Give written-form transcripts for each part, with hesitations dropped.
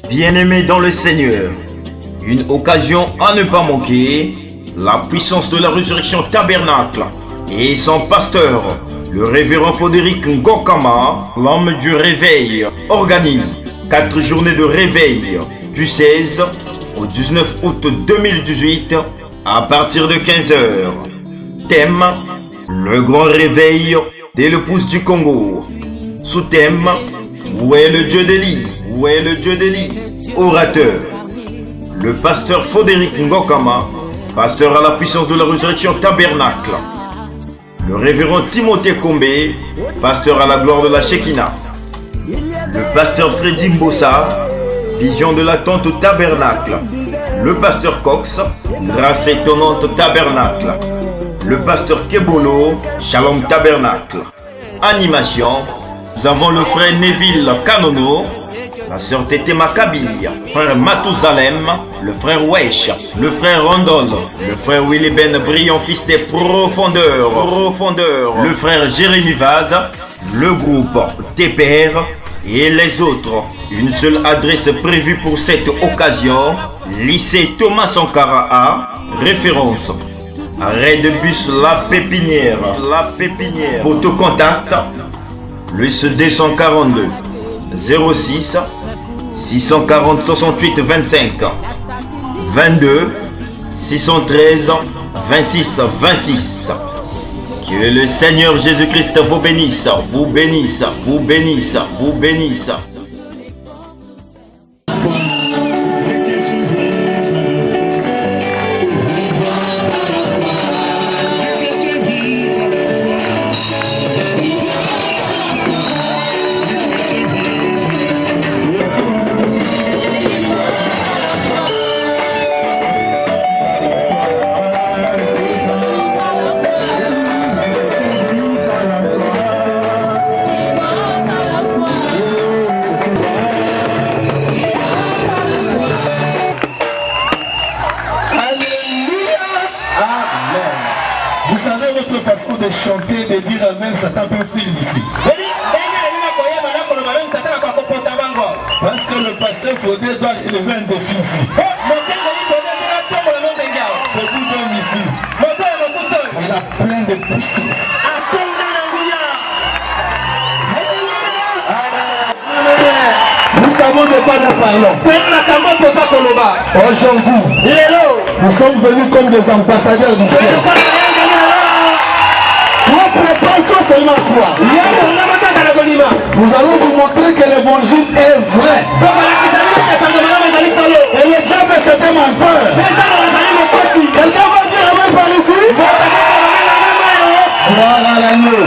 Bien-aimés dans le Seigneur, une occasion à ne pas manquer, la puissance de la résurrection tabernacle et son pasteur, le révérend Frédéric Ngokama, l'homme du réveil, organise 4 journées de réveil du 16 au 19 août 2018 à partir de 15 h. Thème: le grand réveil de l'épouse du Congo. Sous-thème: où est le Dieu d'Élie? Où est le Dieu d'Élie? Orateur: le pasteur Frédéric Ngokama, pasteur à la puissance de la résurrection tabernacle. Le révérend Timothée Kombe, pasteur à la gloire de la Shekinah. Le pasteur Freddy Mbossa, vision de la tente tabernacle. Le pasteur Cox, grâce étonnante tabernacle. Le pasteur Kebolo, Shalom tabernacle. Animation: nous avons le frère Neville Kanono, la sœur Tété Maccabi, frère Matousalem, le frère Wesh, le frère Rondol, le frère Willy Ben Brillant, fils des profondeurs, le frère Jérémy Vaz, le groupe TPR et les autres. Une seule adresse prévue pour cette occasion: lycée Thomas Sankara A, référence arrêt de bus La Pépinière. Pour tout contact, le 242 06 640 68 25 22 613 26 26. Que le Seigneur Jésus-Christ vous bénisse, vous bénisse, vous bénisse, vous bénisse. Vous savez votre façon de chanter, de dire Amen, Satan peut fuir d'ici. Parce que le pasteur Faudé doit élever un défi ici. C'est vous d'homme ici. Il a plein de puissance. Nous savons de quoi nous parlons. Aujourd'hui, nous sommes venus comme des ambassadeurs du ciel. Prépare-toi seulement toi. Nous allons vous montrer que l'évangile est vrai. Et le diable c'est un menteur. Quelqu'un va dire amen par ici? Gloire à l'agneau.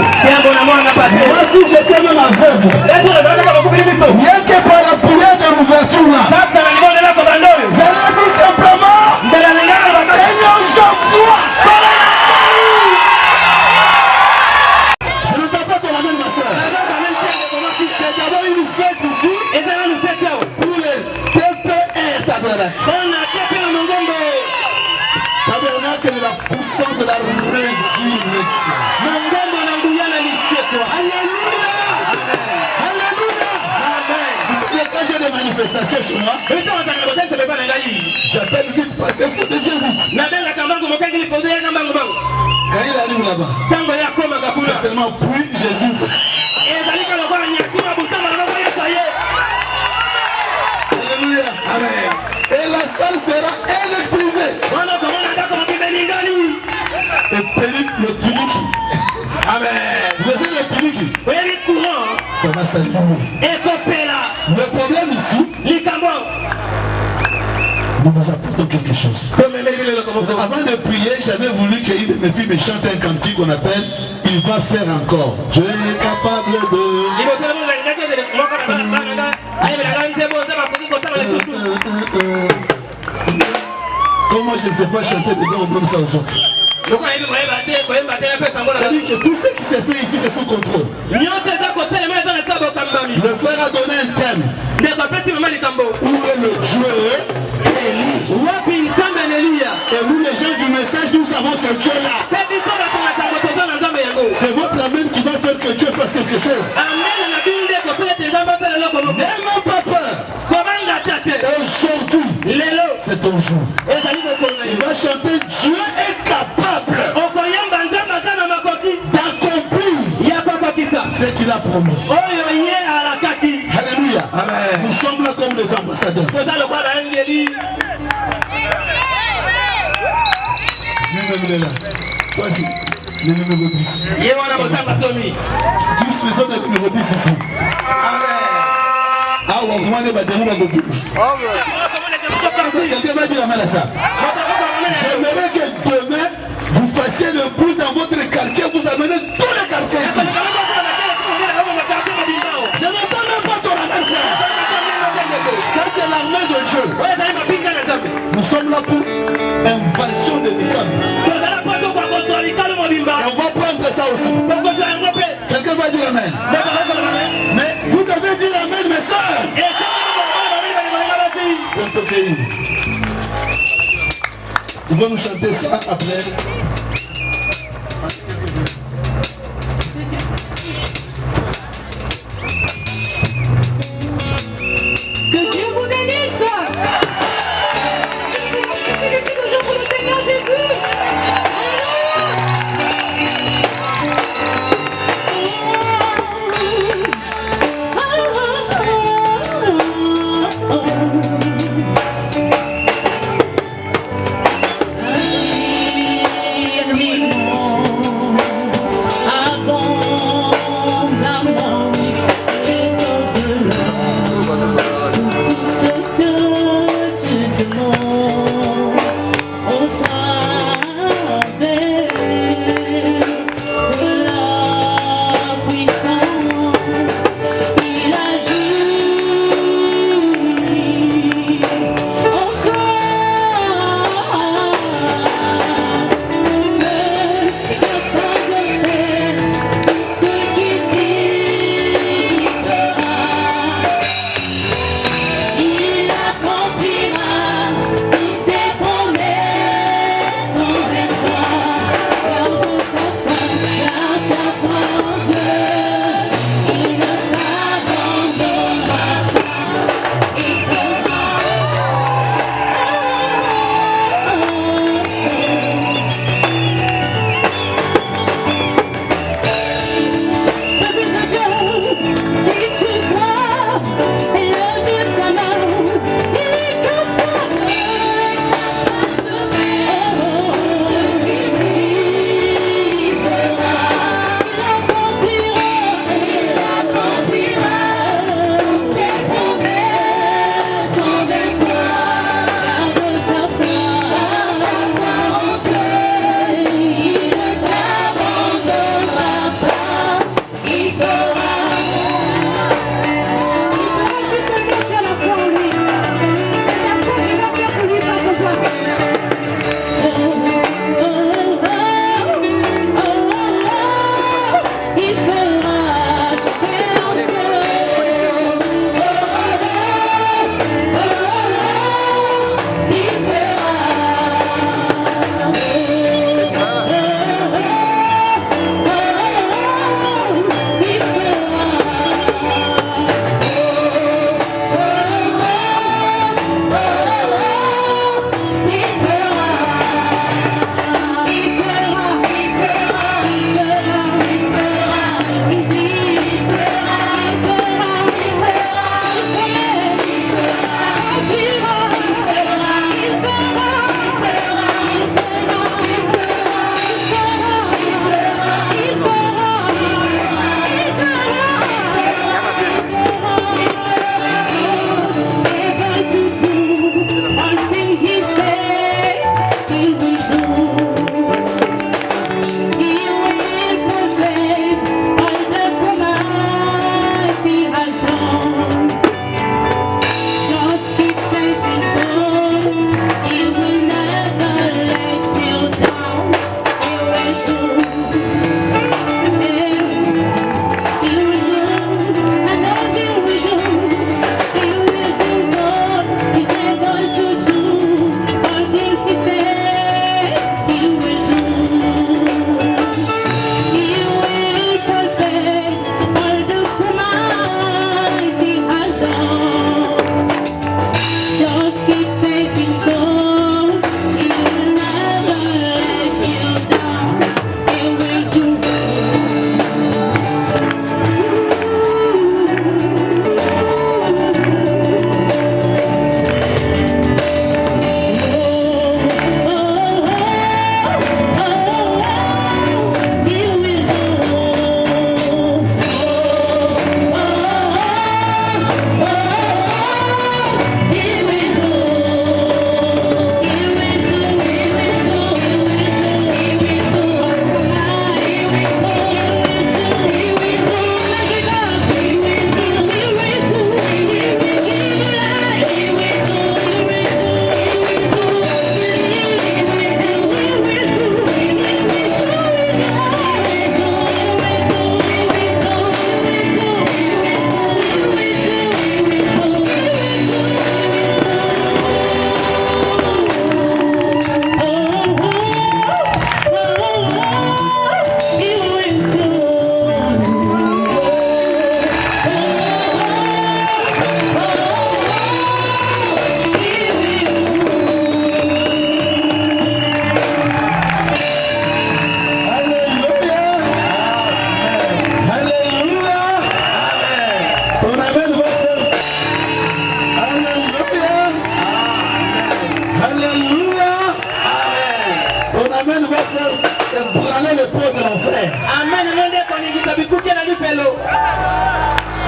Moi si j'étais même aveugle, rien que par la prière de l'ouverture là, j'allais tout simplement: Seigneur, j'envoie. Tabernacle de la puissance de la résurrection. Alléluia. Alléluia. Vous savez, quand j'ai des manifestations chez moi, j'appelle vite pasteur Faudé, viens vite. Quand il arrive là-bas, c'est seulement puis Jésus. Alléluia. Amen. Et la salle sera électrisée. Et Philippe le tunique. Amen. Vous voyez le tunique? Ça va s'allumer. Le problème ici, nous vous apportons quelque chose. Avant de prier, j'avais voulu qu'une de mes filles me chante un cantique qu'on appelle Il va faire encore. Je suis capable de... Comment je ne sais pas chanter dedans, on donne ça aux autres. C'est-à-dire que tout ce qui s'est fait ici, c'est sous contrôle. Le frère a donné un thème. Où est le Dieu? Et nous, les gens du message, nous avons ce Dieu-là. C'est votre amen qui va faire que Dieu fasse quelque chose. N'ayez pas peur. ton jour. Il va chanter Dieu est capable d'accomplir ce qu'il a promis. Alléluia. Amen. Nous sommes là comme des ambassadeurs. Même là. Vas-y. Le numéro 10. Tous les autres numéro 10 ici. Ah, on va commander ma démon à Gobi. Quelqu'un va dire amen à ça. J'aimerais que demain, vous fassiez le bruit dans votre quartier, vous amenez tous les quartiers ici. Je n'entends même pas ton amen, frère. Ça, c'est l'armée de Dieu. Nous sommes là pour invasion de Mikam. Et on va prendre ça aussi. Quelqu'un va dire amen. Mais vous devez dire amen, mes soeurs. C'est un peu terrible. Ils vont nous chanter ça après. Que Dieu vous bénisse. C'est toujours pour le Seigneur Jésus.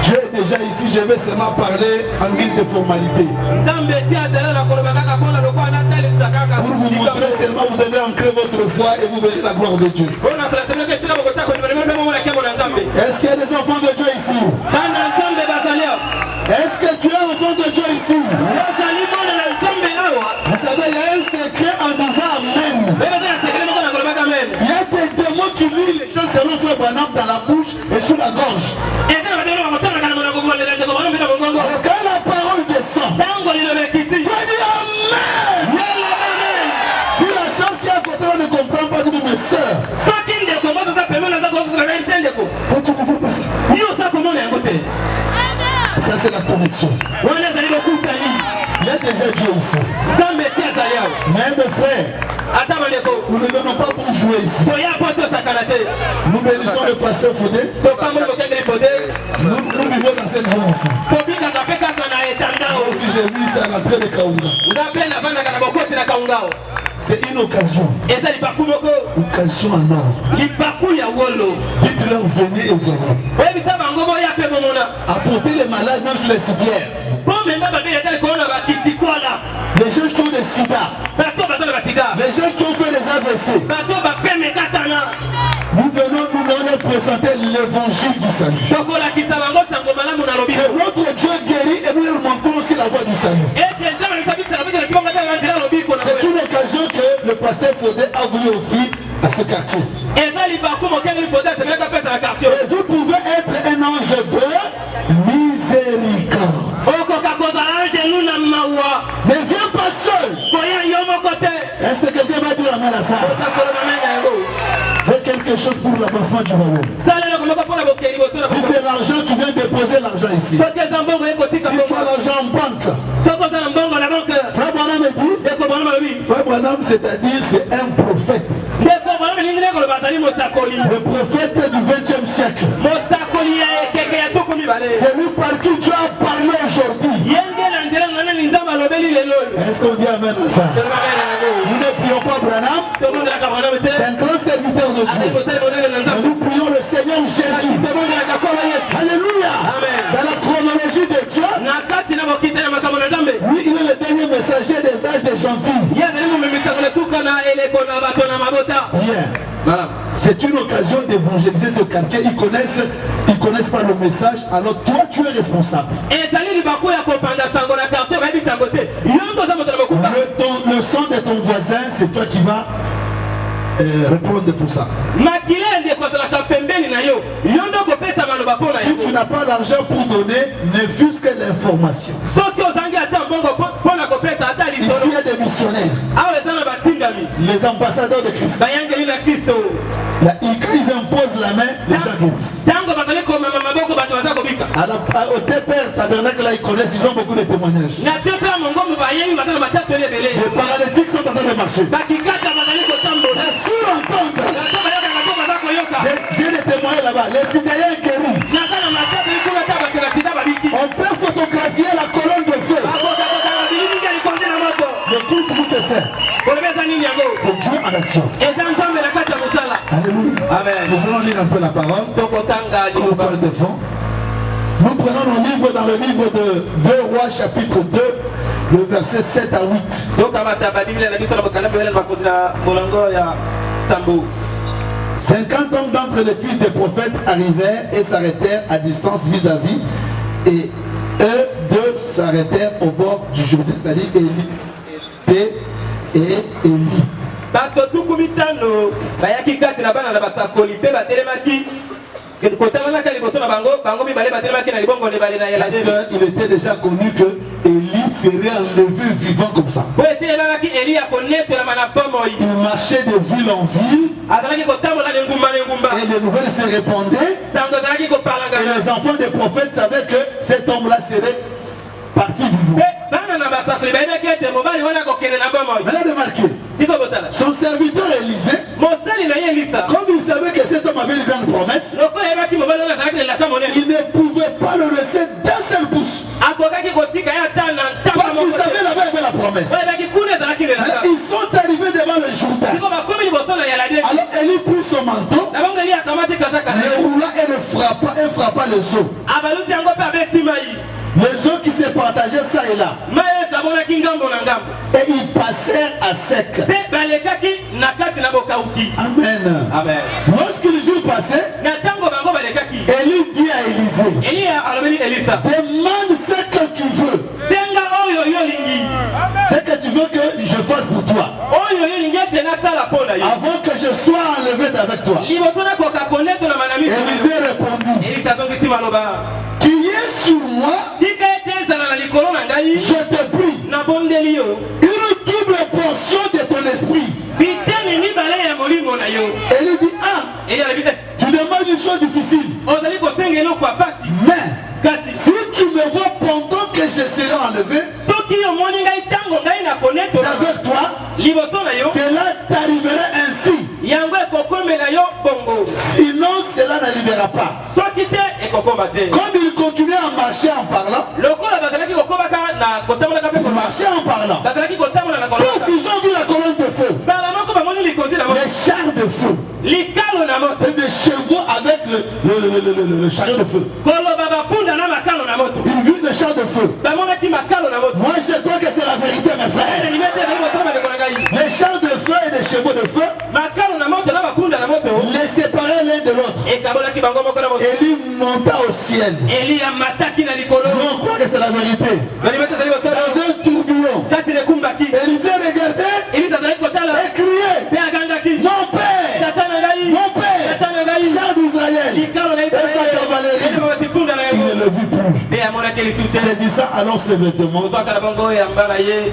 Dieu est déjà ici, je vais seulement parler en guise de formalité. Pour vous montrer seulement, vous devez ancrer votre foi et vous verrez la gloire de Dieu. Est-ce qu'il y a des enfants de Dieu ici? Est-ce que tu es enfant de Dieu ici? Vous savez, il y a un secret en disant Amen. Il y a des démons qui lisent les choses selon Frère Branham dans la bouche et sur la gorge. Alors quand la parole descend, tu dis Amen. Si la soeur qui est à côté ne comprend pas, tu dis mes soeurs. Ça c'est la connexion. Il y a déjà Dieu ici. Mais mes frères, nous ne venons pas pour jouer ici. Nous bénissons le pasteur Fodé. Nous vivons dans cette zone ici. Si j'ai vu ça à l'entrée de Kaunga. C'est une occasion. Occasion en or. Dites-leur venez et verrez. Apportez les malades même sur les civières. Les gens qui ont des sida. Les gens qui ont fait des AVC. Nous venons nous présenter l'évangile du salut. Que notre Dieu guérit et nous leur montrons aussi la voie du salut. C'est une occasion que le pasteur Fodé a voulu offrir à ce quartier. Et vous pouvez être un ange de miséricorde. Mais viens pas seul. Est-ce que quelqu'un va dire amen à ça? Fais quelque chose pour l'avancement du royaume. Si c'est l'argent, tu viens déposer l'argent ici. Si tu as l'argent en banque, Frère Branham me dit, Frère Branham, c'est-à-dire c'est un prophète. Le prophète du 20e siècle. C'est lui par qui Dieu a parlé aujourd'hui. Est-ce qu'on dit amen à ça? Nous ne prions pas Branham. C'est un grand serviteur de Dieu. Nous prions le Seigneur Jésus. Alléluia. Dans la chronologie de Dieu, lui il est le dernier messager des âges des gentils. Bien. C'est une occasion d'évangéliser ce quartier. Ils connaissent pas le message. Alors toi tu es responsable. Le sang de ton voisin, c'est toi qui vas répondre pour ça. Si tu n'as pas l'argent pour donner, ne fût-ce que l'information. Ici il y a des missionnaires, les ambassadeurs de Christ. Là, quand ils imposent la main, les gens guérissent. Au TPR Tabernacle, là, ils connaissent, ils ont beaucoup de témoignages. Les paralytiques sont en train de marcher. J'ai des témoins là-bas, les citoyens guéris. On peut photographier la colonne de feu. Le tout te sert. C'est Dieu en action. Alléluia. Amen. Nous allons lire un peu la parole. On parle de fond. Nous prenons nos livres dans le livre de 2 Rois chapitre 2, le verset 7 à 8. 50 hommes d'entre les fils des prophètes arrivèrent et s'arrêtèrent à distance vis-à-vis, et eux deux s'arrêtèrent au bord du Jourdain, c'est-à-dire Élisée et Élie. Il était déjà connu que Élie serait enlevé vivant comme ça. Il marchait de ville en ville et les nouvelles se répandaient. Et les enfants des prophètes savaient que cet homme-là serait parti vivant. Maintenant remarquez, son serviteur Élisée, comme il savait que cet homme avait une grande promesse, il ne pouvait pas le laisser d'un seul pouce. Parce qu'il savait là-bas il y avait la promesse. Alors, ils sont arrivés devant le Jourdain. Alors Élie prit son manteau, le roula et le frappa pas les eaux. Les eaux qui se partageaient ça et là. Et ils passèrent à sec. Amen. Amen. Lorsqu'ils eurent passé, Élie dit à Élisée, demande ce que tu veux. Ce que tu veux que je fasse pour toi. Avant que je sois enlevé d'avec toi. Élisée répondit, qui est sur moi, je te prie, une double portion de ton esprit. Élie dit, tu demandes une chose difficile. Mais si tu me vois pendant que je serai enlevé avec toi, cela t'arriverait ainsi. Sinon, cela n'arrivera pas. Comme il continuait à marcher en parlant, marcher en parlant, quand ils ont vu la colonne de feu, les chars de feu, et des chevaux avec le chariot de feu. Ils virent le char de feu. Moi je crois que c'est la vérité, mes frères. Les chars de feu et les chevaux de feu les séparaient l'un de l'autre. Élie monta au ciel. On croit que c'est la vérité. Dans un tourbillon, Élisée regardait et criait, mon père, char d'Israël, et sa cavalerie. Il ne le vit plus. Saisissant alors ses vêtements,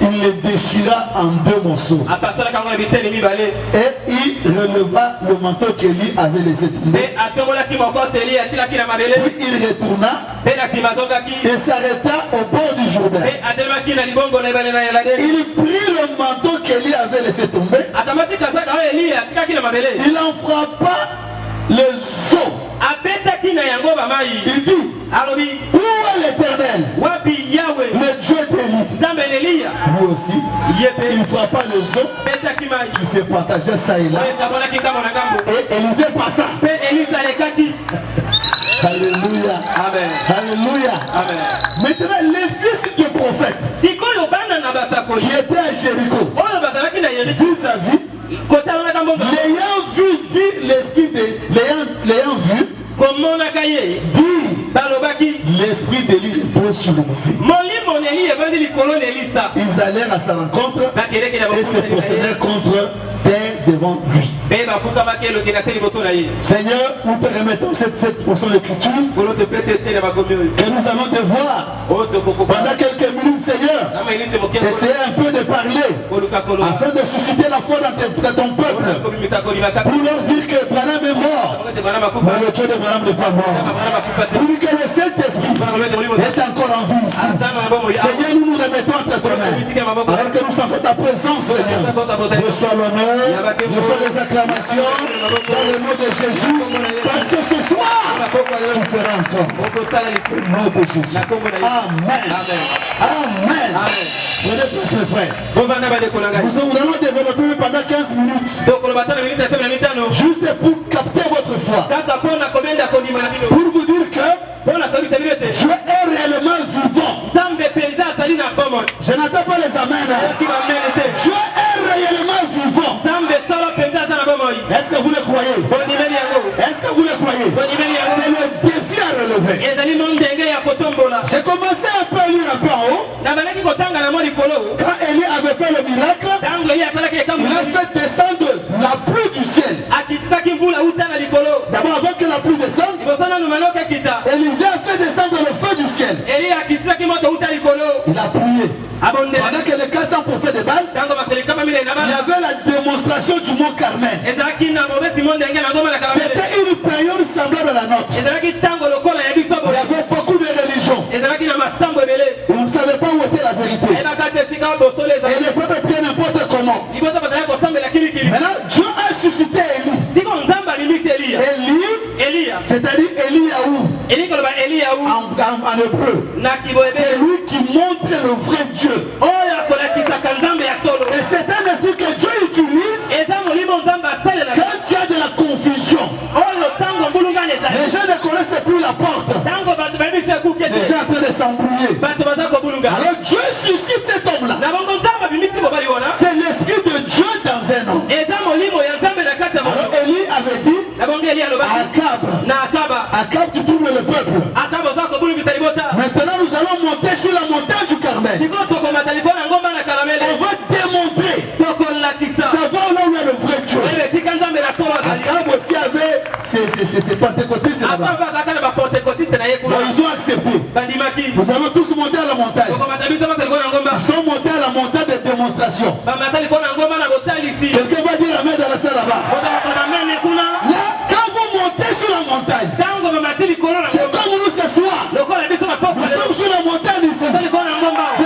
il les déchira en deux morceaux. Et il releva le manteau qu'Élie avait laissé tomber. Puis il retourna et s'arrêta au bord du Jourdain. Il prit le manteau qu'Élie avait laissé tomber. Il en frappa les os. Il dit, où est l'Éternel, le Dieu d'Élie? Lui aussi, il frappa les os. Il se partageait ça et là. Et Élisée passa. Alléluia. Amen. Alléluia. Amen. Maintenant, les fils du prophète qui étaient à Jéricho, vis-à-vis, l'ayant vu, dit l'esprit de l'ayant vu, dit l'esprit d'Élie repose sur Élisée. Ils allèrent à sa rencontre et se procédèrent contre terre devant lui. Seigneur, nous te remettons cette portion d'écriture que nous allons devoir pendant quelques minutes, Seigneur, essayer un peu de parler afin de susciter la foi dans ton peuple pour leur dire que Branham est mort, mais le Dieu de Branham n'est pas mort, pour dire que le Saint-Esprit est encore en vie ici. Seigneur, nous nous remettons entre tes mains alors que nous sentons ta présence, Seigneur. Reçois l'honneur, reçois les acclamations dans le nom de Jésus, parce que ce soir tu feras encore au nom de Jésus. Amen. Amen. Prenez place, mes frères. Nous allons développer pendant 15 minutes juste pour capter votre foi, pour vous dire que Dieu est réellement vivant. Je n'entends pas les amens. Dieu est réellement vivant. Est-ce que vous le croyez? Est-ce que vous le croyez? C'est le défi à relever. J'ai commencé un peu à lire un peu en haut. Quand Élie avait fait le miracle, il a fait descendre la pluie du ciel. D'abord, avant que la pluie descende, Élisée a fait descendre le feu du ciel. Il a prié. Pendant que les 400 prophètes de Baal, il y avait la démonstration du mont Carmel. C'était une période semblable à la nôtre. Il y avait beaucoup de religions. Vous ne savez pas où était la vérité. Et les peuples priaient n'importe comment. Maintenant, Dieu a suscité Élie, c'est-à-dire Eliaou en hébreu. C'est lui qui montre le vrai Dieu. Et c'est un esprit que Dieu utilise quand il y a de la confusion. Les gens ne connaissent plus la porte. On va démontrer. Savoir là où il y a le vrai Dieu. Akab aussi avait ces pentecôtistes là-bas. Ils ont accepté. Nous allons tous monter à la montagne. Ils sont montés à la montagne de démonstration. Quelqu'un va dire amen dans la salle là-bas. Là, quand vous montez sur la montagne, c'est comme nous ce soir. Nous sommes sur la montagne ici. De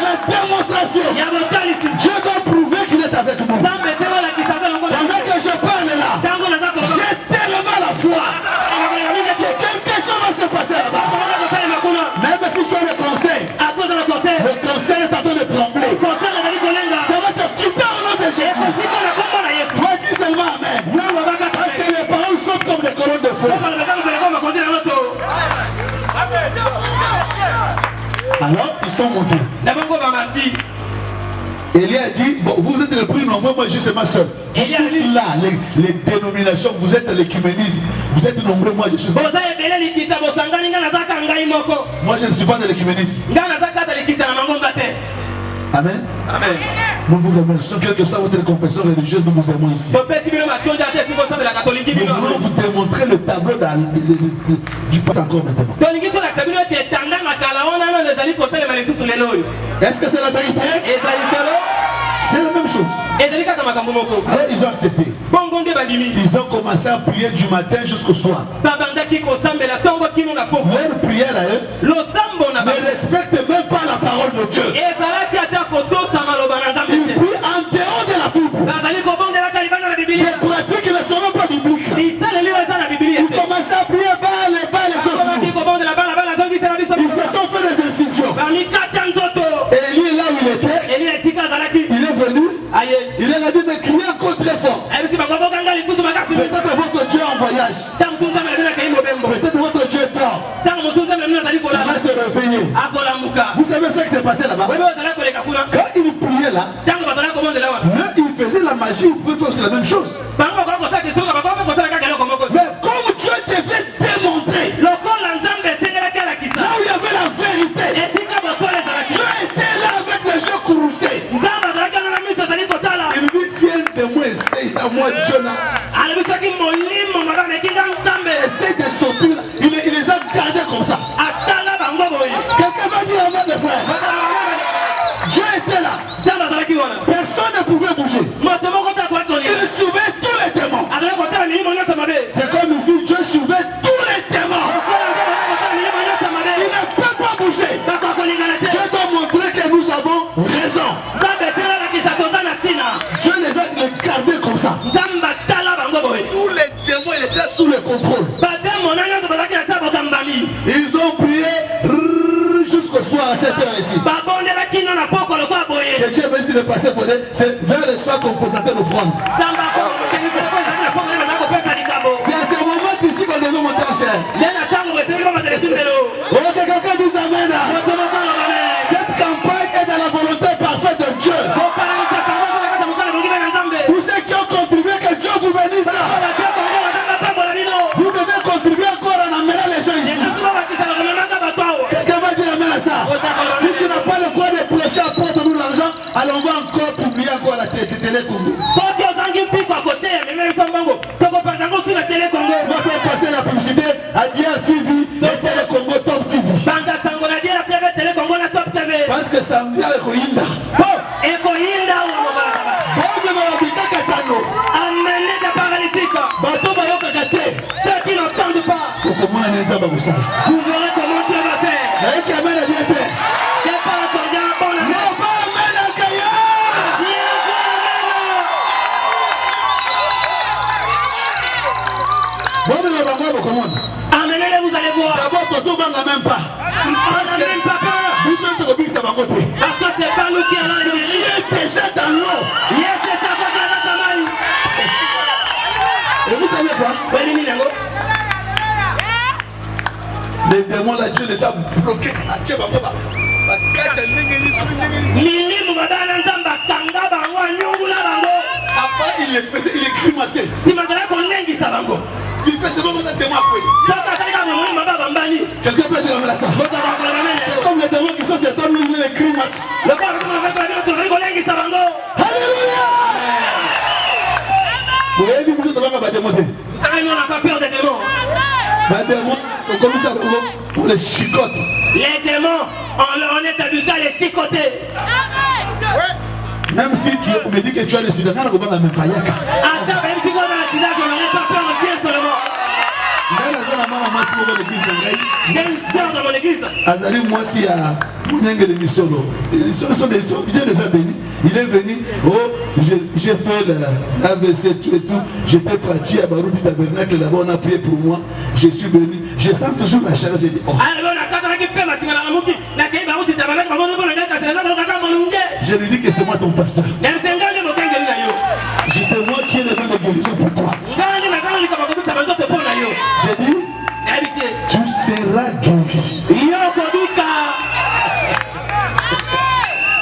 la démonstration. Dieu doit prouver qu'il est avec nous. Pendant que je parle là, j'ai tellement la foi que quelque chose va se passer là-bas. Même si tu as le conseil est en train de trembler. Ça va te quitter au nom de Jésus. Toi dis seulement amen. Parce que les paroles sont comme des colonnes de feu. Alors ils sont montés. Élie a dit, bon, vous êtes le plus nombreux, moi je suis ma soeur. Tous là, les dénominations, vous êtes l'écuménisme, vous êtes nombreux, moi je suis. Moi je ne suis pas de l'écuménisme. Amen. Amen. Nous vous remercions, quelle que soit votre confession religieuse, nous vous aimons ici. Nous voulons vous démontrer le tableau du passé encore maintenant. Est-ce que c'est la vérité? C'est la même chose. Alors ils ont accepté. Ils ont commencé à prier du matin jusqu'au soir. Leur prière à eux ne respecte même pas la parole de Dieu. Ils prient en dehors de la Bible. Les pratiques qui ne sont même pas bibliques. Ils commencent à prier ils se sont fait des incisions. Et Élie là où il était, il est venu. Il leur a dit de crier encore très fort. Peut-être votre Dieu est en voyage. Peut-être votre Dieu est tard. Il va se réveiller. Vous savez ce qui s'est passé là-bas? Quand il priait là, mais il faisait la magie, il pouvait faire aussi la même chose. Mais comme Dieu devait démontrer, là où il y avait la vérité, Dieu était là avec les yeux courroucés. Il dit tiens de moi, essaye à moi Dieu là. Essaye de sortir là. Il les a gardés comme ça. Quelqu'un va dire amen mes frères. Dieu était là. Personne ne pouvait bouger. Il suivait tous les démons. C'est comme ici, Dieu suivait tous les démons. Il ne peut pas bouger. Dieu doit montrer que nous avons raison. Dieu les a gardés comme ça. Tous les démons, ils étaient sous le contrôle. Ils ont prié jusqu'au soir à 7h ici. Que Dieu veut le passer pour eux, c'est vers le soir qu'on présentait l'offrande. C'est à ce moment ici qu'on devait monter en chair. Ok, quelqu'un dit amen. Cette campagne est dans la volonté parfaite de Dieu. Tous ceux qui ont contribué, que Dieu vous bénisse. Vous devez contribuer encore en amenant les gens ici. Quelqu'un va dire amen à ça. Si tu n'as pas le droit de prêcher, apporte-nous l'argent. Alors on va encore publier encore la télé Congo. On va faire passer la publicité à DR TV et Télé Congo Top TV. Parce que ça me dit avec Oinda. Ceux qui n'entendent pas, vous verrez comment Dieu va faire. C'est pas entendu un bon amen. Amenez-les, vous allez voir. D'abord, on ne même pas. Parce que c'est pas nous qui allons les guérir. Il est déjà dans l'eau. Yes, c'est ça, et vous savez quoi? Les démons là, Dieu les a bloqués. Après, il les grimaçait. Tu fais seulement mon témoin. Quelqu'un peut dire ça. C'est comme les démons qui sont sur toi, nous les grimaces. Alléluia. Vous voyez, vous savez pas démonter. Vous savez, nous on n'a pas peur des démons. Les démons, on commence à on les chicote. Les démons, on est habitué à les chicoter. Même si tu me dis que tu as le sida, quand on va même pas yaka. Attends, même si on a le sida, on n'aurait pas peur, on vient seulement. J'ai une soeur dans mon église. Azali, moi, si à Mouniangue de Misolo, ils sont des bénis. Il est venu, oh, j'ai fait l'AVC, tout et tout. J'étais parti à Baroudi Tabernacle, là-bas, on a prié pour moi. Je suis venu. Je sens toujours la chaleur, j'ai dit, oh. Je lui dis que c'est moi ton pasteur. Je sais moi qui est le nom de guérison pour toi. J'ai dit, tu seras guéri.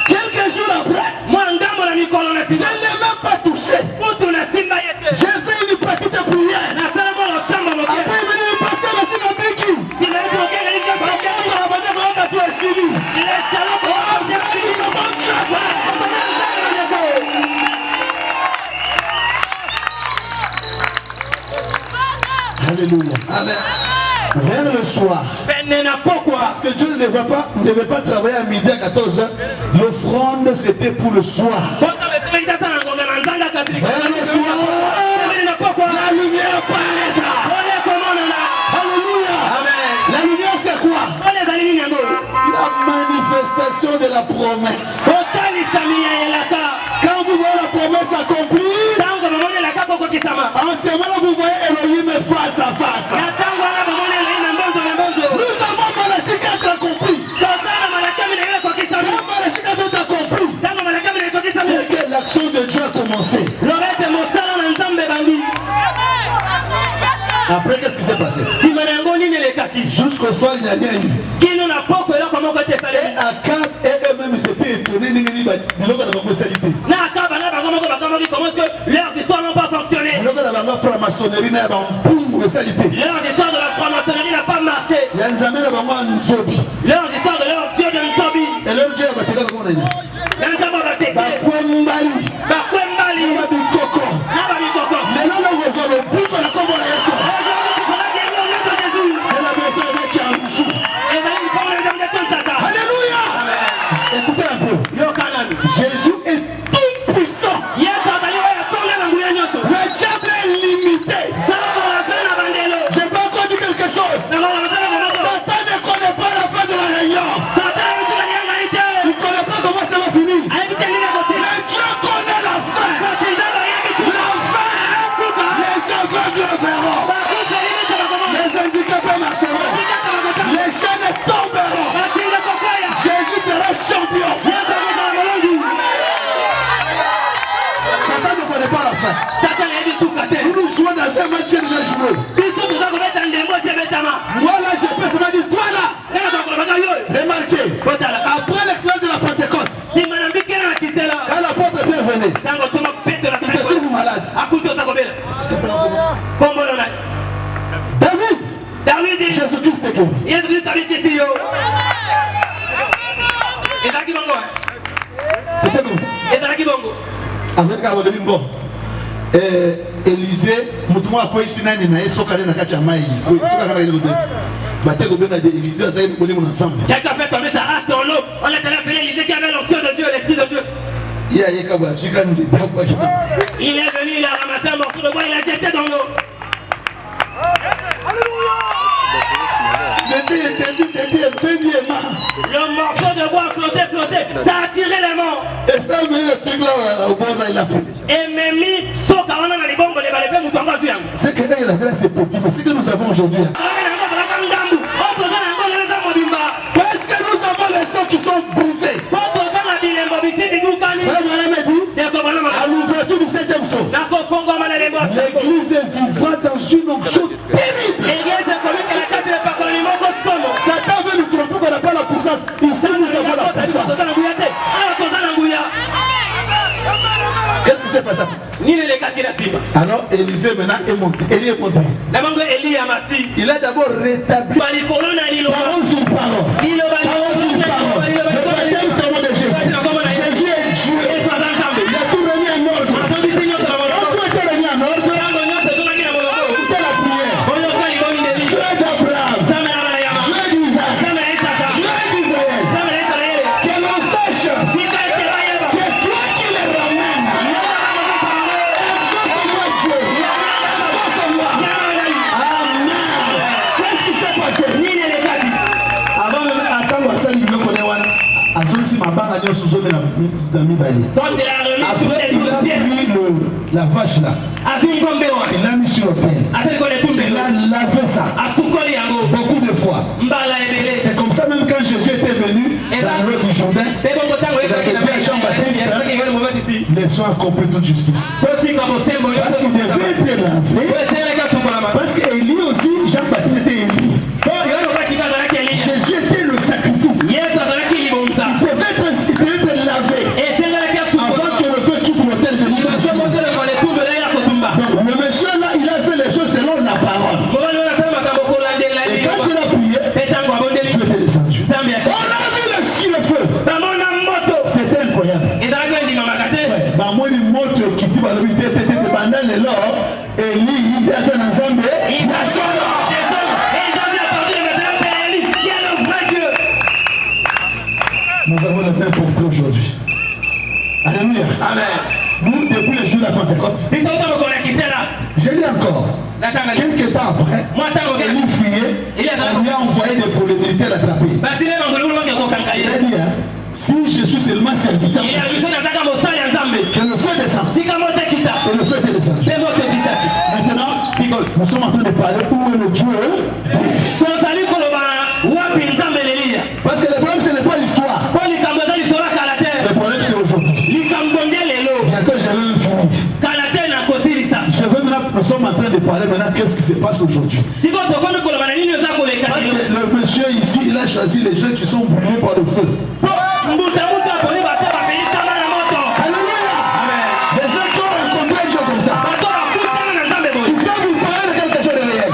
Quelques jours après, je ne l'ai même pas touché. J'ai fait une petite prière. Après, il m'a dit, pasteur, c'est ma béquille. Alléluia. Amen. Vers le soir, parce que Dieu ne devait pas travailler à midi à 14h, l'offrande c'était pour le soir. Vers le soir, la lumière paraîtra. Alléluia. La lumière c'est quoi? La manifestation de la promesse. Quand vous voyez la promesse accomplie, en ce moment vous voyez Elohim face à face. Nous avons Malachie 4 accompli. Quand Malachie 4 est accompli, c'est que l'action de Dieu a commencé. Après, qu'est-ce qui s'est passé? Jusqu'au soir, il n'y a rien eu. Et Akab et eux-mêmes, ils étaient étonnés. Comment est-ce que leurs histoires n'ont pas fonctionné? Leurs histoires de la franc-maçonnerie n'a pas marché. Leurs histoires de leur dieu de Nzobi. Et leur dieu va te dire comment on est. Alléluia. Écoutez un peu. Jésus est tout puissant. Le diable est limité. J'ai pas encore dit quelque chose. Satan ne connaît pas la fin de la réunion. Il ne connaît pas comment ça va finir. Mais Dieu connaît la fin. La fin. Les aveugles le verront. Les handicapés marcheront. Les chaînes tomberont. Jésus sera champion. Satan ne connaît pas la fin. Nous jouons dans un match que nous avons joué. Moi là, je peux seulement dire, toi là. Remarquez, après l'expérience de la Pentecôte, quand l'apôtre Pierre venait, il te trouve malade. David, Jésus-Christ est guéri. C'était comme ça. Avec Caroline Bon. Élisée, mutumo akoyi sinani na esoka na kati ya mai. Soka kana ile bote. Bate ko benga de Élisée azayi ko limu ensemble. Quelqu'un fait tomber sa hache dans l'eau. On l'a appelé Élisée qui avait l'onction de Dieu, l'esprit de Dieu. Il est venu, il a ramassé un morceau de bois, il l'a jeté dans l'eau. Le morceau de bois flottait, ça a attiré les morts. Et ça met le truc là au bord là, il a pris. Et même mis, sauf qu'on a les bombes, les balais, nous tombons sur. C'est que là, il avait c'est petit, mais c'est que nous avons aujourd'hui. Parce que nous avons les sons qui sont brisés. À l'ouverture du 7e saut, l'église est vivante dans une onction terrible. Satan veut nous tromper qu'on n'a pas la puissance. Ici, nous avons la puissance. Qu'est-ce que s'est passé? Alors Élisée maintenant est monté. Élie est monté. Il a d'abord rétabli parole sur parole. Parole sur parole. Le baptême c'est au nom de Jésus. Jésus est Dieu. Il a tout remis en ordre. Quand tout était remis en ordre, écoutez la prière. Dieu d'Abraham, Dieu d'Isaac, Dieu d'Israël. Que l'on sache, c'est toi qui les ramènes. Exauce-moi Dieu. Exauce-moi. Amen. Qu'est-ce qui s'est passé? Avant même d'attendre ça, il me connaît. Après, il a pris la vache là. Il l'a mis sur le père. Il a lavé ça beaucoup de fois. C'est comme ça même quand Jésus était venu dans l'eau du Jourdain, il a dit à Jean-Baptiste, laissons accomplir toute justice. Parce qu'il devait être lavé. Parce qu'Élie aussi, Jean-Baptiste était Élie. Jésus était le sacrifice. Il devait être lavé avant que le feu quitte l'autel de l'île. Donc le monsieur là, il a fait les choses selon la parole. Et quand il a prié, Dieu était descendu. On a vu le feu. C'était incroyable. Moi, il montre qui dit pendant les lors, Élie, il a fait un ensemble. Nous avons le même portrait aujourd'hui. Alléluia. Amen. Nous, depuis le jour de la Pentecôte, j'ai dit encore, quelques temps après, Élie fuyait, on lui a envoyé des militaires l'attraper. Il a dit, si je suis seulement serviteur, que le feu descende. Et le feu est descendu. Maintenant, nous sommes en train de parler où est le Dieu. Parce que le problème, ce n'est pas l'histoire. Le problème, c'est aujourd'hui. Bientôt, je vais le finir. Je veux maintenant, nous sommes en train de parler maintenant qu'est-ce qui se passe aujourd'hui. Parce que le monsieur ici, il a choisi les gens qui sont brûlés par le feu. Alléluia. Des gens qui ont rencontré Dieu comme ça. Ils peuvent vous parler de quelque chose de réel.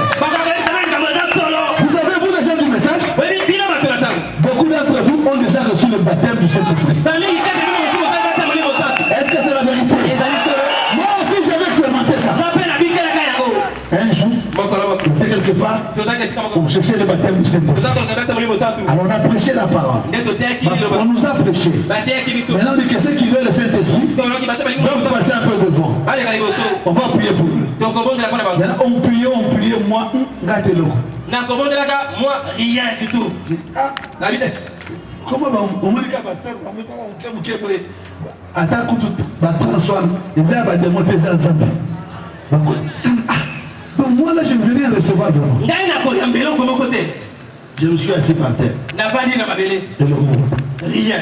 Vous avez vu les gens du message? Beaucoup d'entre vous ont déjà reçu le baptême du Saint-Esprit. Est-ce que c'est la vérité? Moi aussi j'avais expérimenté ça. Un jour, j'étais quelque part pour chercher le baptême du Saint-Esprit. Alors on a prêché la parole. On nous a prêché. Maintenant on dit que ceux qui veulent le Saint-Esprit doivent passer un peu devant. On va prier pour eux. Maintenant on priait, moi, gâtez le moi, rien du tout. Comment on me dit qu'à pasteur, on me dit qu'à attends, transforme, ils ont démonté ça ensemble. Donc moi là, je ne veux rien recevoir vraiment. Je me suis assis par terre. Et le mot. Rien.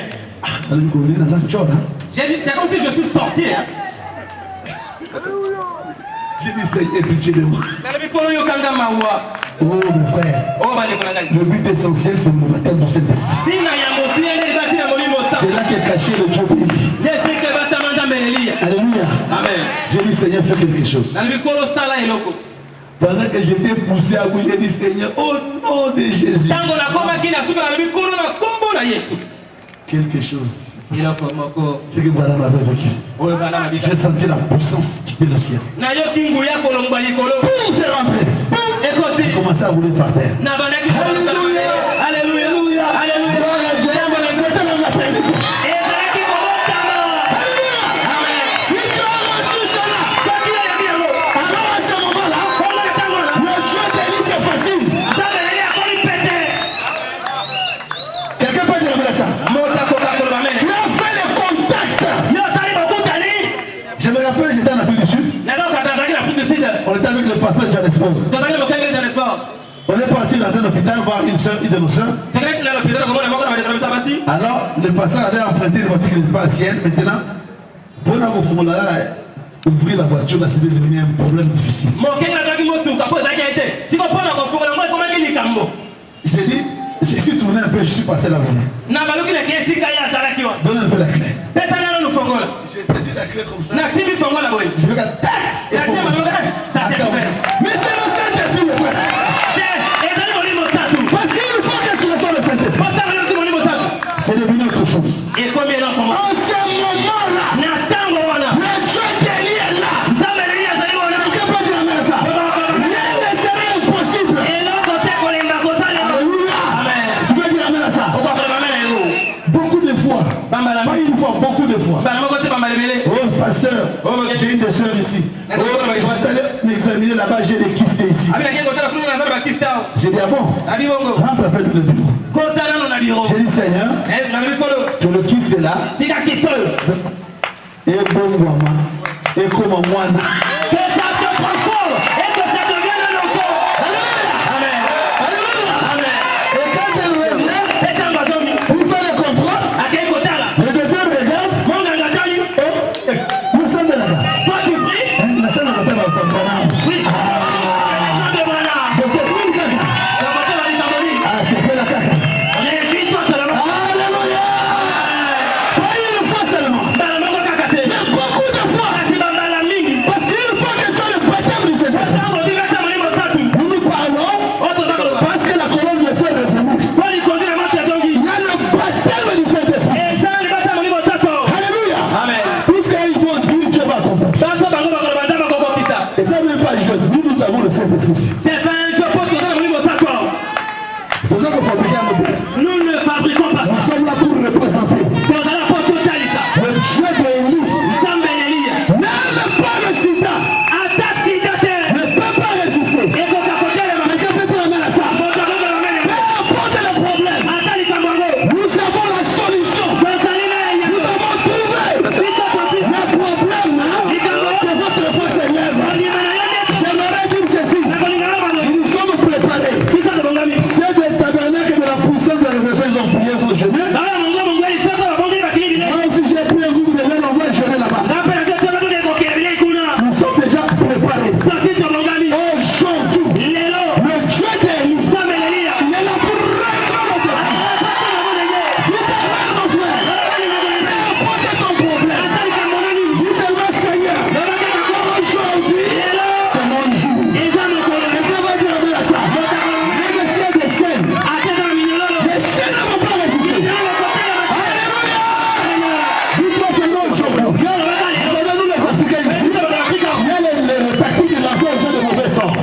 J'ai dit, c'est comme si je suis sorcier. J'ai dit, Seigneur, pitié de moi. Oh mon frère, le but essentiel c'est le baptême du Saint-Esprit. C'est là qu'est caché le Dieu béni. Alléluia. Amen. J'ai dit, Seigneur, fais quelque chose. Pendant que j'étais poussé à vous, j'ai dit, Seigneur, au nom de Jésus. Quelque chose. C'est que madame avait vécu. J'ai senti la puissance quitter le ciel. Pour faire rentrer. J'ai commencé à rouler par terre. Alléluia. Alléluia. Alléluia. Gloire à Dieu. C'était la maternité. Si tu as reçu cela, alors à ce moment-là, le Dieu d'Élie c'est facile. Quelqu'un peut dire ça? Tu as fait le contact. Je me rappelle, j'étais en Afrique du Sud. On était avec le pasteur de Johannesburg. On est parti dans un hôpital voir une de nos soeurs. Alors, le pasteur avait emprunté une voiture qui n'était pas la sienne. Maintenant, pour ouvrir la voiture, là, c'était devenu un problème difficile. J'ai dit, je suis tourné un peu, je suis parti là-bas. Donne un peu la clé. J'ai saisi la clé comme ça. veux que Ça c'est vrai. mais c'est le Saint-Esprit, le frère. Parce qu'il faut que tu reçois le Saint-Esprit. C'est devenu autre chose. En ce moment-là, le Dieu d'Élie est là. Quelqu'un peut dire amen à ça. Rien ne serait impossible. Alléluia. Tu peux dire amen à ça. Beaucoup de fois. Pas une fois, beaucoup de fois. Oh, pasteur, j'ai une des sœurs ici. Je suis allé m'examiner là-bas, j'ai des kystes ici. J'ai dit, ah bon? Rentre après dans le bureau. J'ai dit, Seigneur, que le kyste est là. Et bon maman. Et comme moi. Que ça se transforme et que ça devienne un enfant. Amen. Amen. Et quand elle revient, pour faire le contrôle, le docteur regarde. Nous sommes là-bas. Toi tu pries. La salle de l'hôtel va comprendre. Oui. Docteur, oui, caca. Ah, c'est pas la caca. Réjouis-toi seulement. Alléluia. Pas une fois seulement. Mais beaucoup de fois. Parce qu'il faut que tu aies le baptême du Saint-Esprit. Nous nous parlons parce que la colonne de feu est revenue. Il y a le baptême du Saint-Esprit. Alléluia. Amen. Tout ce qu'ils vont dire, Dieu va accomplir. Et ça même pas jeune. Nous avons le Saint-Esprit. C'est pas un jeu pour que Nous avons fabriqué un modèle. nous ne fabriquons pas Nous ça. sommes là pour représenter le Dieu d'Élie. Même pas le sida ne peut pas résister. Quelqu'un peut dire amen à ça. Peu importe le problème, nous avons la solution. Nous avons trouvé le problème que votre foi s'élève. J'aimerais dire ceci. Nous sommes préparés. C'est des tabernacles de la puissance de la résurrection, ils ont prié, ils ont jeûné. Moi aussi j'ai pris un groupe de jeunes, on va jeûner là-bas. Nous sommes déjà préparés. Aujourd'hui, le Dieu d'Élie, il est là pour régler le défi. Il t'arrête, mon frère. Peu importe ton problème. Dis seulement Seigneur, aujourd'hui, c'est mon jour. Et Dieu va dire amen à ça. Même s'il y a des chaînes, les chaînes ne vont pas résister. Alléluia. Dis-moi seulement aujourd'hui. Vous savez, nous les Africains ici, il y a les tactiques de lancer aux gens de mauvais sort.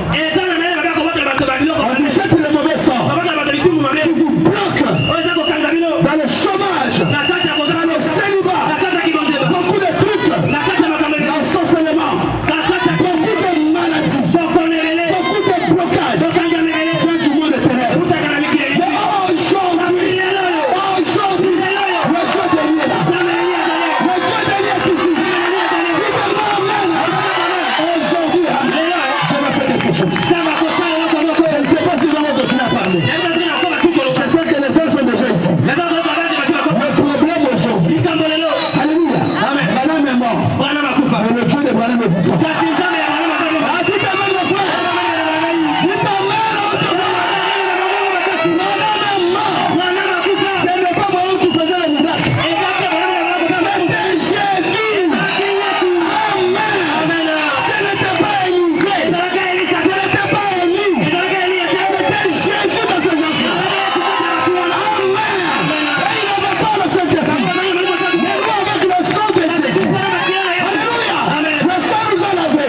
On jette les mauvais sorts. Qui vous bloquent dans le chômage, dans le célibat, beaucoup de trucs, l'ensorcellement, beaucoup de maladies, beaucoup de blocages. Dieu du monde est ténèbres. Mais aujourd'hui, le Dieu d'Élie est là. Le Dieu d'Élie est ici. Dis seulement amen. Aujourd'hui, je vais faire quelque chose. Je ne sais pas si l'on continue à parler. Je sais que les uns sont déjà ici. Le problème aujourd'hui, alléluia, Branham est mort. Mais le Dieu de Branham est vivant. Ah, dites amen, mon frère. Dites amen, Branham est mort. Ce n'est pas Branham qui faisait le miracle. C'était Jésus. Amen. Ce n'était pas Élisée. Ce n'était pas Élie. C'était Jésus dans ce genre-là. Amen. Et il n'avait pas le Saint-Esprit. Mais nous, avec le sang de Jésus. Alléluia. Le sang nous a lavé.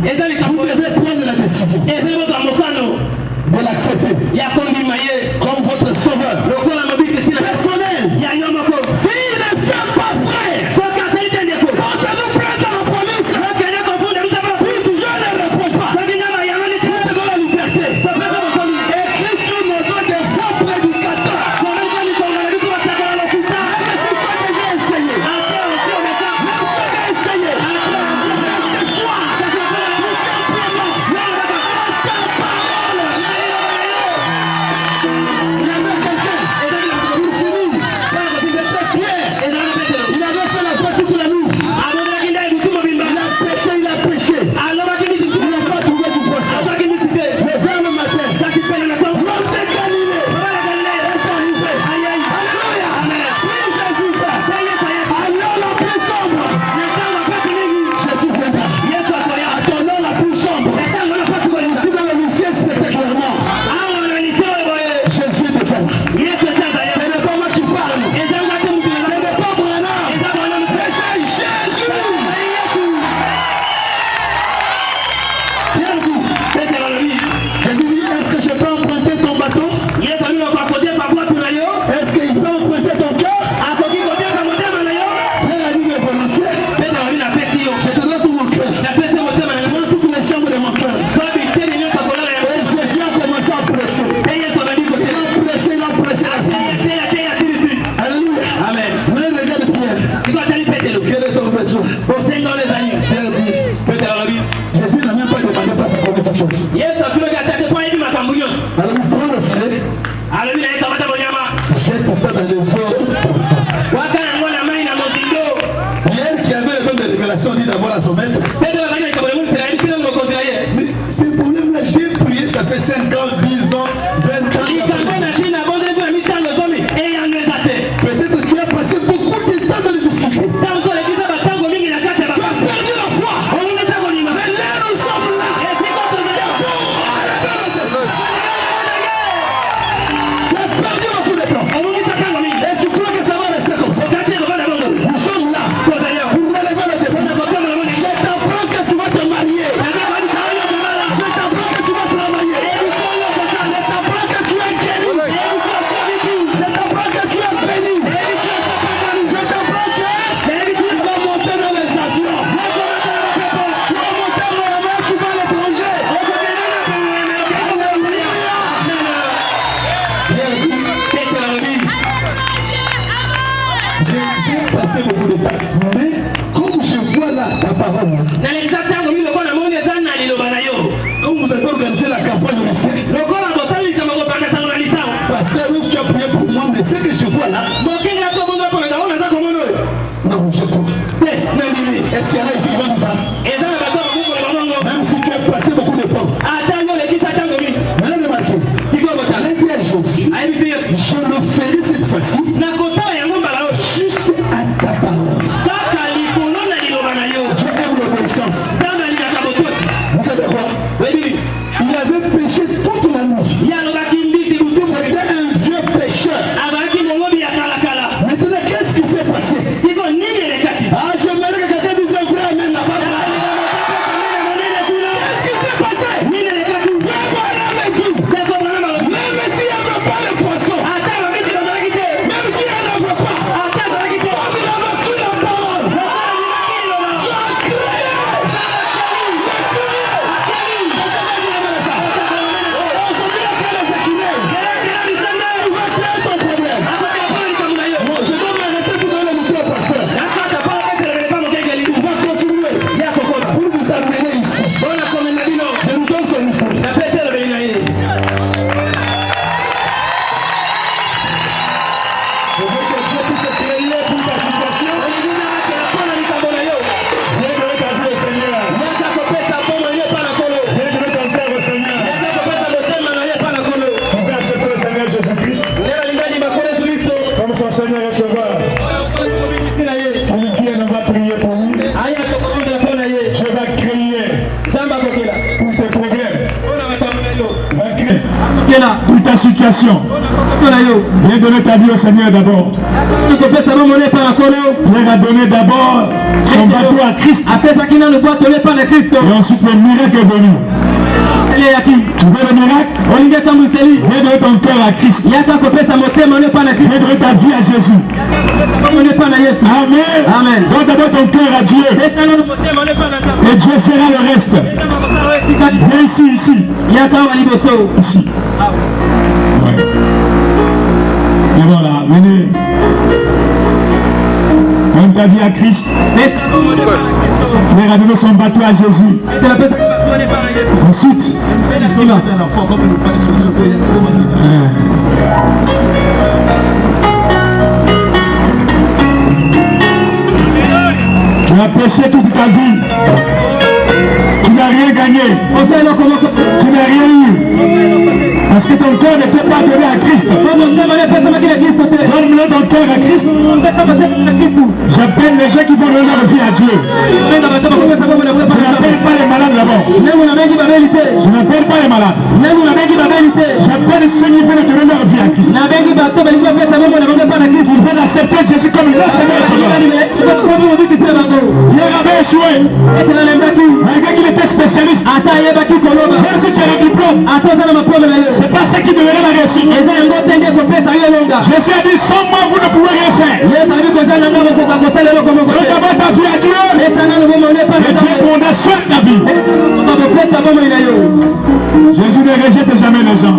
vous devez prendre la décision de l'accepter comme votre sauveur personnel. S'il ne fait pas vrai, portez-nous plainte à la police. Si je ne réponds pas, vous donnez la liberté. Écris sur nos dos des faux prédicateurs. Même si tu as déjà essayé, même si tu as essayé, mais ce soir, tout simplement, ta parole. Il y avait quelqu'un, pour finir, c'était Pierre. Il avait fait la foi toute la nuit. Il a péché. Il n'a pas trouvé du poisson. Mais vers le matin, l'homme de Galilée est arrivé. Alléluia. Oui, Jésus va. Alors la plus sombre, Jésus viendra. À ton nom la plus sombre. Ici dans le lycée spectaculairement, Jésus est déjà là. Ce n'est pas moi qui parle. Ce n'est pas Branham. Mais c'est Jésus. Pierre dit, Jésus dit, est-ce que je peux emprunter ton bateau? Est-ce qu'il peut emprunter ton cœur? Pierre a dit, mais volontiers. Je te donne tout mon cœur. Moi, toutes les chambres de mon cœur. Et Jésus a commencé à prêcher. Il a prêché la foi. Alléluia. Venez regarder Pierre. Quel est ton besoin? Pierre dit, Jésus n'a même pas demandé pas sa première chose. Alors il prend le filet, jette ça dans les eaux. Pierre qui avait le don de révélation dit d'abord à son maître, mais ce problème-là, j'ai prié, ça fait 5 ans, 10 ans, 20 ans. Peut-être que tu as passé beaucoup de temps dans les difficultés. Tu as perdu la foi. Mais là, nous sommes là. Tu as perdu beaucoup de temps. Et tu crois que ça va rester comme ça. Nous sommes là pour relever le défi. Je t'apprends que tu vas te marier. Je t'apprends que tu vas travailler. Je t'apprends que tu es guéri. Je t'apprends que tu es béni. Je t'apprends que tu vas monter dans les avions. Tu vas monter dans la mer, tu vas à l'étranger. J'ai passé beaucoup de temps. Mais comme je vois là ta parole, comme vous avez organisé la campagne au lycée, pasteur, tu as prié pour moi, mais ce que je vois là, non, je crois. Est-ce qu'il y en a ici qui vont dire ça? Même si tu as passé beaucoup de temps. Maintenant, c'est marqué. Allez dire à Jésus, je le ferai cette fois-ci juste à ta parole. Dieu aime l'obéissance. Vous savez quoi? Il avait péché toute la nuit. C'était un vieux pécheur. Maintenant, qu'est-ce qui s'est passé? Ah, j'aimerais que quelqu'un dise un vrai amen là-bas. ta situation. Viens donner ta vie au Seigneur d'abord. Viens à donner d'abord son bateau à Christ. Et ensuite le miracle est venu. Tu veux le miracle? Viens donner ton cœur à Christ. Viens donner ta vie à Jésus. Amen. Amen. Donne d'abord ton cœur à Dieu. Et Dieu fera le reste. Viens ici. Ici. Ouais. Et voilà, venez. Donne ta vie à Christ. Viens donner son bateau à Jésus. Ensuite, tu as péché toute ta vie. Tu n'as rien gagné. Tu n'as rien eu. Parce que ton cœur n'était pas donné à Christ. Donne-le ton cœur à Christ. J'appelle les gens qui vont donner leur vie à Dieu. Je n'appelle pas les malades d'abord. Je n'appelle pas les malades. J'appelle ceux qui veulent donner leur vie à Christ. Ils veulent accepter Jésus comme leur Seigneur. Hier avait échoué. Malgré qu'il était spécialiste. Même si tu as le diplôme. C'est pas ça qui donnerait la réussite. Jésus a dit, sans moi vous ne pouvez rien faire. Donne d'abord ta vie à Dieu. Et Dieu prendra soin de ta vie. Jésus ne rejette jamais les gens.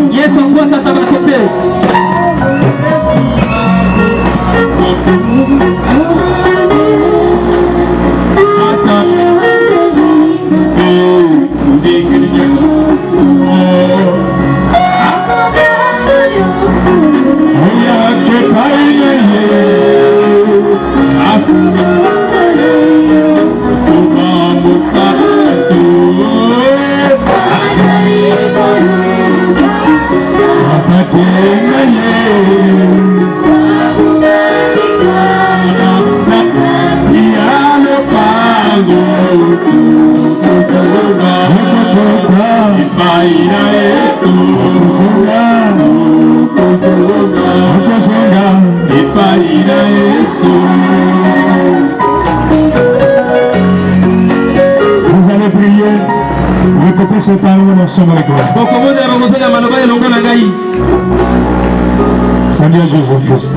Vous allez prier, répétez ces paroles ensemble avec moi. Seigneur Jésus-Christ.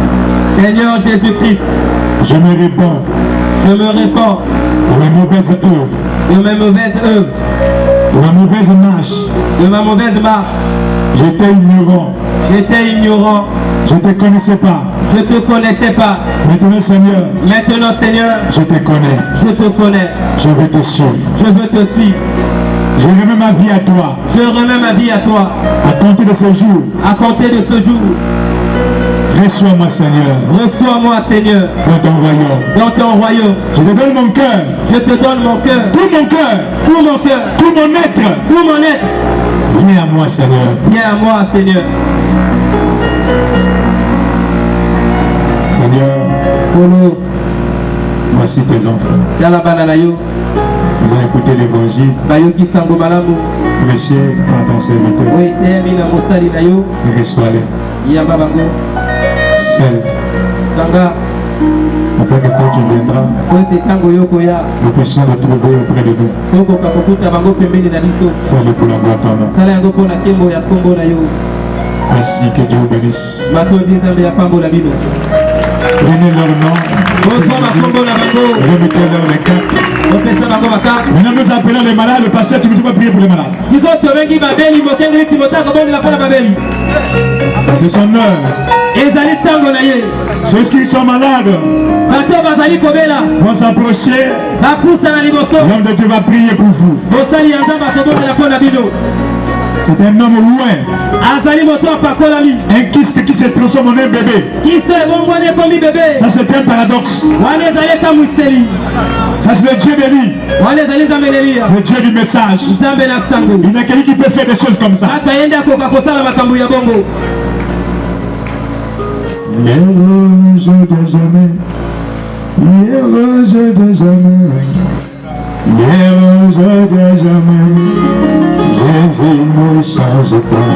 Seigneur Jésus-Christ, Je me répands je me répands de mes mauvaises œuvres, de mes mauvaises œuvres, de ma mauvaise marche. de ma mauvaise marche. J'étais ignorant, J'étais ignorant, je ne te connaissais pas. je ne te connaissais pas. Maintenant Seigneur, Maintenant Seigneur, je te connais, je te connais, je vais te suivre. je veux te suivre. Je remets ma vie à toi. Je remets ma vie à toi. À compter de ce jour, À compter de ce jour, reçois-moi Seigneur reçois-moi Seigneur dans ton royaume. dans ton royaume. Je te donne mon cœur, Je te donne mon cœur, tout mon cœur, tout mon cœur, tout mon être. tout mon être. Viens à moi Seigneur. Viens à moi Seigneur. Seigneur, Polo, voici tes enfants. Yalabana na yo, Nous avons écouté l'évangile bayoki sango malamu, prêché par ton serviteur. oitemi na mosali na yo, Reçois-les. yamba bango, Seul. kanga, Afin que quand tu viendras, ote tango yoko ya, nous puissions le trouver auprès de nous. tokoka kokuta bango pembeni na biso. Fais-le pour la gloire de ton nom. Sala yango mpo na nkembo ya kombo na yo. Merci, que Dieu vous bénisse. Matondi nzambe ya pambola bino. Prenez leur nom, Bozwa makombo na bango, remettez-leur les cartes. opesa bango bakarte. Maintenant nous appelons les malades. Le pasteur, tu ne peux pas prier pour les malades. Sikoyo tobengi babeli mokengeli timoteo akobongela mpo na babeli. C'est son heure. Ezali ntango na ye. Ceux qui sont malades Bato bazali kobela, vont s'approcher. bapusa na liboso. L'homme de Dieu va prier pour vous. Mosali ya nzambe akobongela mpo na bino. C'est un homme loin. Azali moto apakolami. Un kyste qui se transforme en un bébé. Kristo ebongwani ekomi bebe. Ça c'est un paradoxe. Wana ezali ekamwiseli. Ça c'est le Dieu d'Élie. Wana ezali nzambe nelia. Le Dieu du message. Nzambe na sango. Il n'y a quelqu'un qui peut faire des choses comme ça. Ata yende akoka kosala makambo ya bongo. Heureuse de jamais. Heureuse de jamais. Heureuse de jamais. Jésus ne change pas.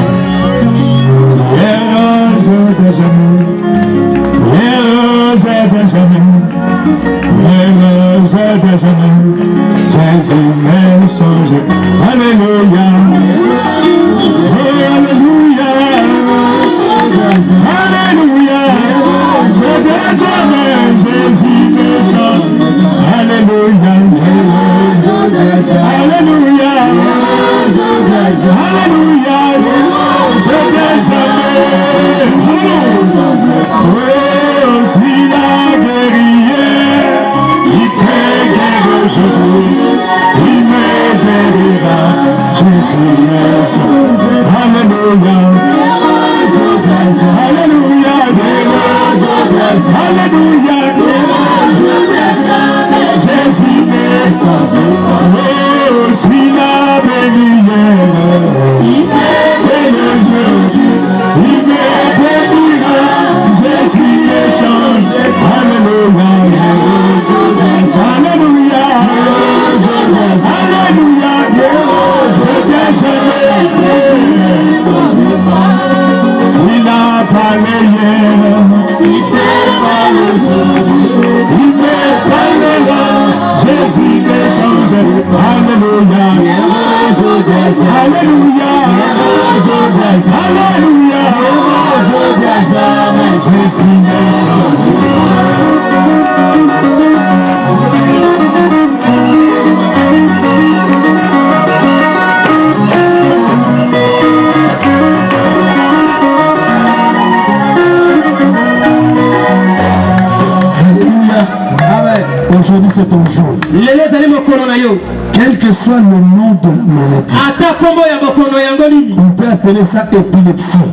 Jésus m'a changé. Alléluia. Oh, alléluia. Alléluia. Je désormais Jésus me change. Alléluia. Alléluia. Alléluia. Je désormais. Oh, s'il a guéri, il peut guérir aujourd'hui. Il me guérira. Jésus me change. Alléluia. Alléluia. Alléluia. Jésus me change. Oh, s'il a béni, il me bénira. Jésus me change. Alléluia. Alléluia. Alléluia. Je t'ai jamais. S'il a parlé hier, il me parlera. Jésus me change. Alléluia. Alléluia. Alléluia. Jésus me change. Aujourd'hui c'est ton jour. Quel que soit le nom de la maladie, on peut appeler ça épilepsie,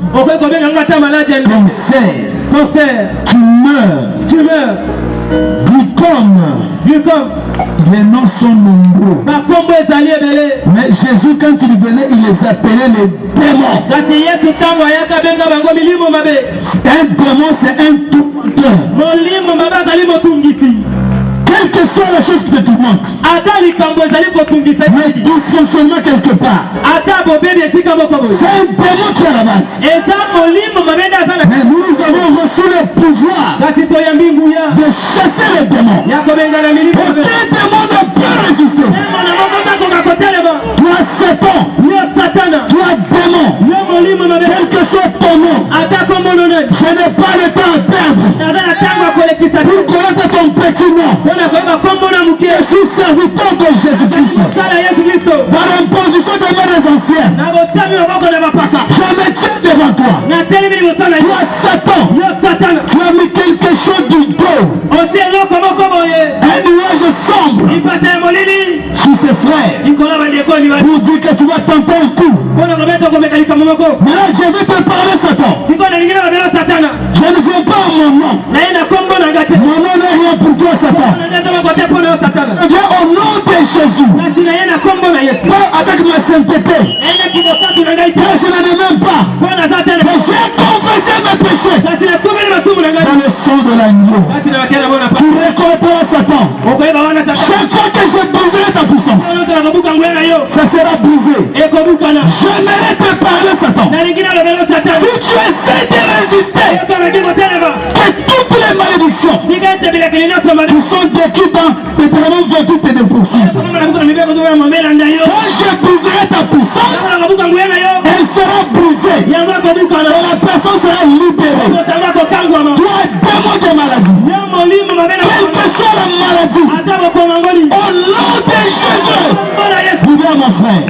cancer, tumeur, glucome. Les noms sont nombreux. Mais Jésus, quand il venait, il les appelait les démons. Un démon, c'est un tourmenteur. Quelle que soit la chose qui te tourmente, mais dysfonctionnement quelque part, c'est un démon qui est à la base. Mais nous avons reçu le pouvoir de chasser les démons. Aucun démon ne peut résister. Toi Satan, toi démon, quel que soit ton nom, je n'ai pas le temps à perdre pour connaître ton petit nom. Je suis serviteur de Jésus-Christ. Par l'imposition des mains des anciens, je me tiens devant toi. Toi Satan, tu as mis quelque chose du dos, un nuage sombre sous ses frères, pour dire que tu vas tenter un coup. Maintenant je vais te parler, Satan. Je ne viens pas à mon nom. Mon nom n'est rien pour toi, Satan. Viens au nom de Jésus. Pas avec ma sainteté. Je n'en ai même pas. Mais j'ai confessé mes péchés dans le sang de l'agneau. Tu récolteras, Satan. Chaque fois que je briserai ta puissance, ça sera brisé. Je n'allais te parler, Satan. Si tu essaies de résister, que toutes les malédictions qui sont décrites dans Deutéronome 28 te poursuivent. Quand je briserai ta puissance, elle sera brisée et la personne sera libérée. Toi, démon de maladie, quelle que soit la maladie, au nom de Jésus, libère mon frère.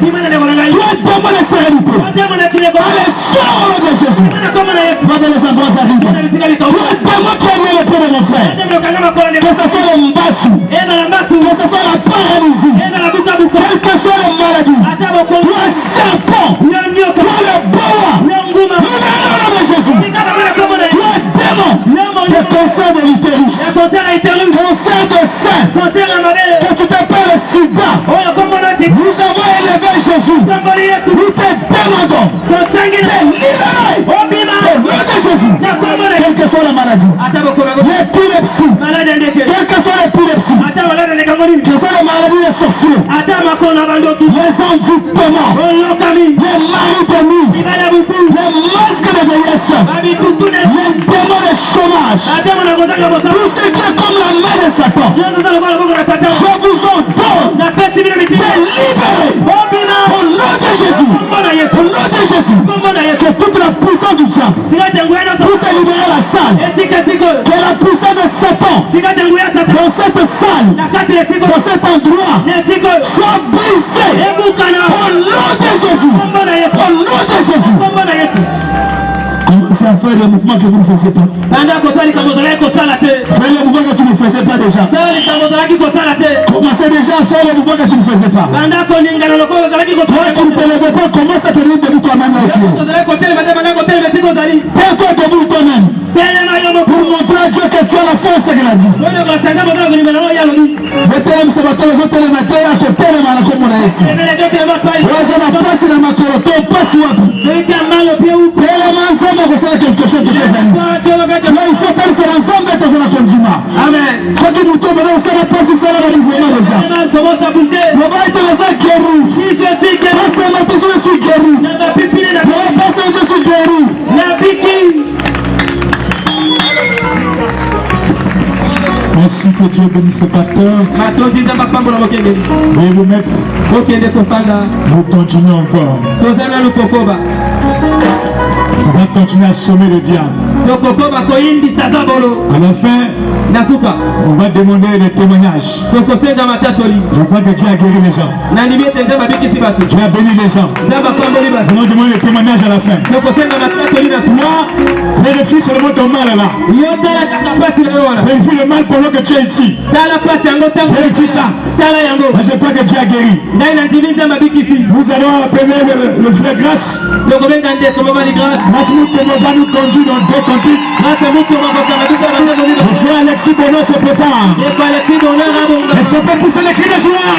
Toi, démon de sérénité, allez, sors au nom de Jésus. Va dans les endroits arides. Toi, démon qui a lié le pied de mon frère, que ce soit le mbassou, que ce soit la paralysie, quelle que soit la maladie, toi, serpent, toi, le boa, libère au nom de Jésus. Toi, démon de cancer de l'utérus, cancer de sein, que tu t'appelles sida, nous avons élevé Jésus. Nous te demandons de libérer au nom de Jésus. Quelle que soit la maladie, l'épilepsie, quelle que soit l'épilepsie, que soit la maladie des sorciers, les envoûtements, les maris de nuit, les masques de vieillesse, les démons de chômage, tout ce qui est comme la main de Satan, je vous ordonne que la puissance de Satan dans cette salle, dans cet endroit, soit brisée au nom de Jésus. Au nom de Jésus. Commencez à faire le mouvement que vous ne faisiez pas. Fais le mouvement que tu ne faisais pas déjà. Commencez déjà à faire le mouvement que tu ne faisais pas. Toi qui ne te levais pas, commence à te lever debout toi-même. Tiens-toi debout toi-même. Pour montrer à Dieu que tu as la force qu'il a dit. Mettez-le, c'est pas toi, les autres, les mettez à côté, les malades comme on a ici. Vous avez la place dans ma coroton, passe où? Quelque chose de tes amis. Là, il faut faire ça ensemble et dans un condiment. Amen. Ce qui nous tombe là, on fait la place, c'est là le mouvement déjà. Commence à bouger. On va être dans un guéri. Si je suis guéri. Passe ma personne, je suis guéri. Passe, je suis guéri. La piqui. Merci que Dieu bénisse le pasteur. Veuillez vous mettre. Nous continuons encore. On va continuer à sommer le diable. À la fin, on va demander les témoignages. Je crois que Dieu a guéri les gens. Dieu a béni les gens. Nous allons demander les témoignages à la fin. Moi, vérifie seulement ton mal là. Vérifie le mal pendant que tu es ici. Vérifie ça. Mais je crois que Dieu a guéri. Nous allons appeler le frère Grâce. Masmout va nous conduire dans deux cantiques. Le frère Alexis Bonheur se prépare. Est-ce qu'on peut pousser les cris de joie?